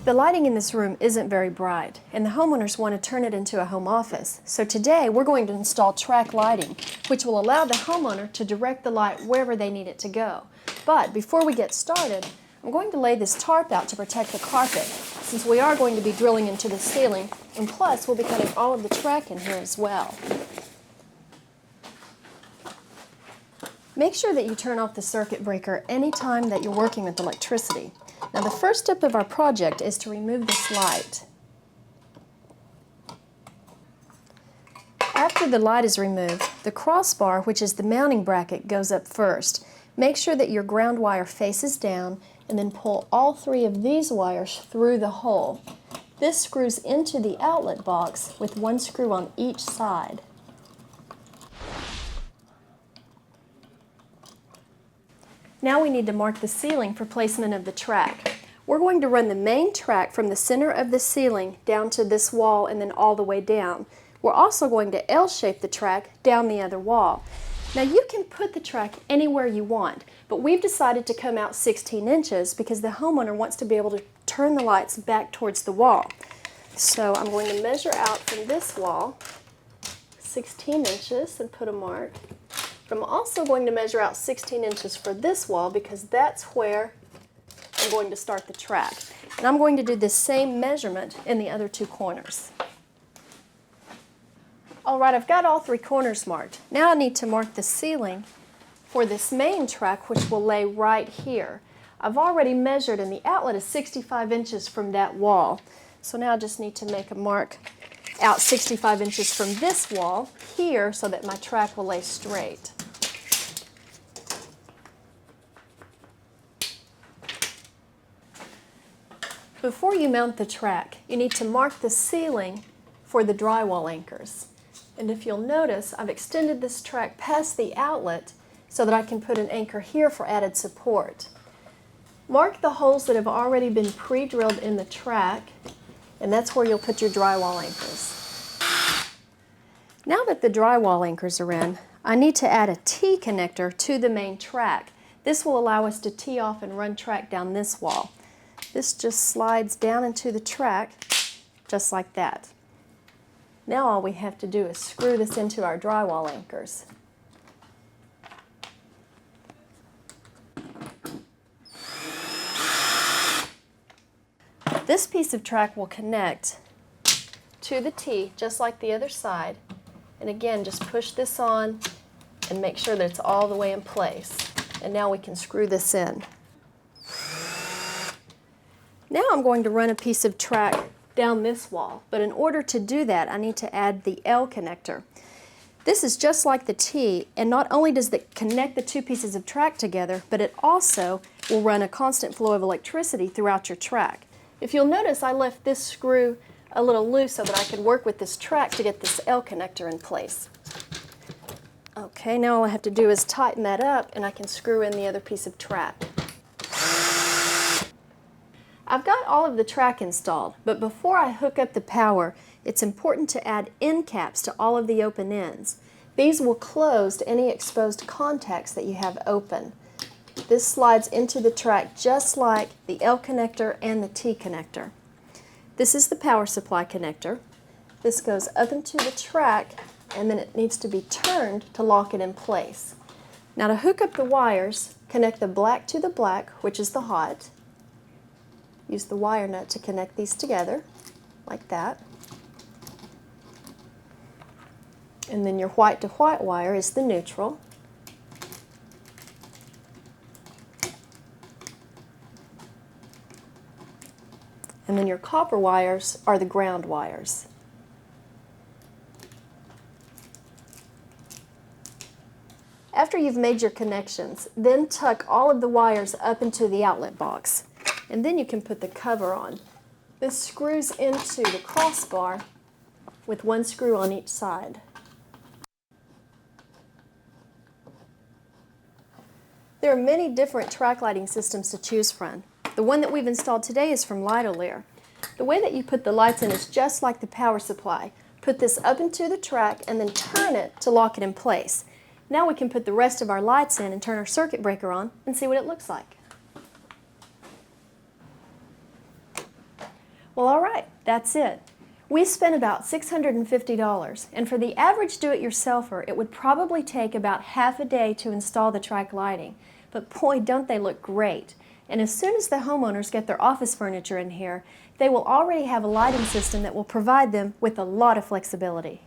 The lighting in this room isn't very bright, and the homeowners want to turn it into a home office. So today we're going to install track lighting, which will allow the homeowner to direct the light wherever they need it to go. But before we get started, I'm going to lay this tarp out to protect the carpet, since we are going to be drilling into the ceiling, and plus we'll be cutting all of the track in here as well. Make sure that you turn off the circuit breaker anytime that you're working with electricity. Now the first step of our project is to remove this light. After the light is removed, the crossbar, which is the mounting bracket, goes up first. Make sure that your ground wire faces down and then pull all three of these wires through the hole. This screws into the outlet box with one screw on each side. Now we need to mark the ceiling for placement of the track. We're going to run the main track from the center of the ceiling down to this wall and then all the way down. We're also going to L-shape the track down the other wall. Now you can put the track anywhere you want, but we've decided to come out 16 inches because the homeowner wants to be able to turn the lights back towards the wall. So I'm going to measure out from this wall 16 inches and put a mark. I'm also going to measure out 16 inches for this wall because that's where I'm going to start the track. And I'm going to do the same measurement in the other two corners. Alright, I've got all three corners marked. Now I need to mark the ceiling for this main track, which will lay right here. I've already measured, and the outlet is 65 inches from that wall. So now I just need to make a mark out 65 inches from this wall here so that my track will lay straight. Before you mount the track, you need to mark the ceiling for the drywall anchors. And if you'll notice, I've extended this track past the outlet so that I can put an anchor here for added support. Mark the holes that have already been pre-drilled in the track, and that's where you'll put your drywall anchors. Now that the drywall anchors are in, I need to add a T connector to the main track. This will allow us to tee off and run track down this wall. This just slides down into the track just like that. Now all we have to do is screw this into our drywall anchors. This piece of track will connect to the T just like the other side. And again, just push this on and make sure that it's all the way in place. And now we can screw this in. Now I'm going to run a piece of track down this wall, but in order to do that I need to add the L connector. This is just like the T, and not only does it connect the two pieces of track together, but it also will run a constant flow of electricity throughout your track. If you'll notice, I left this screw a little loose so that I could work with this track to get this L connector in place. Okay, now all I have to do is tighten that up and I can screw in the other piece of track. I've got all of the track installed, but before I hook up the power, it's important to add end caps to all of the open ends. These will close to any exposed contacts that you have open. This slides into the track just like the L connector and the T connector. This is the power supply connector. This goes up into the track and then it needs to be turned to lock it in place. Now to hook up the wires, connect the black to the black, which is the hot. Use the wire nut to connect these together, like that. And then your white to white wire is the neutral. And then your copper wires are the ground wires. After you've made your connections, then tuck all of the wires up into the outlet box. And then you can put the cover on. This screws into the crossbar with one screw on each side. There are many different track lighting systems to choose from. The one that we've installed today is from Light-O-Lear. The way that you put the lights in is just like the power supply. Put this up into the track and then turn it to lock it in place. Now we can put the rest of our lights in and turn our circuit breaker on and see what it looks like. Well, all right, that's it. We spent about $650, and for the average do-it-yourselfer, it would probably take about half a day to install the track lighting. But boy, don't they look great. And as soon as the homeowners get their office furniture in here, they will already have a lighting system that will provide them with a lot of flexibility.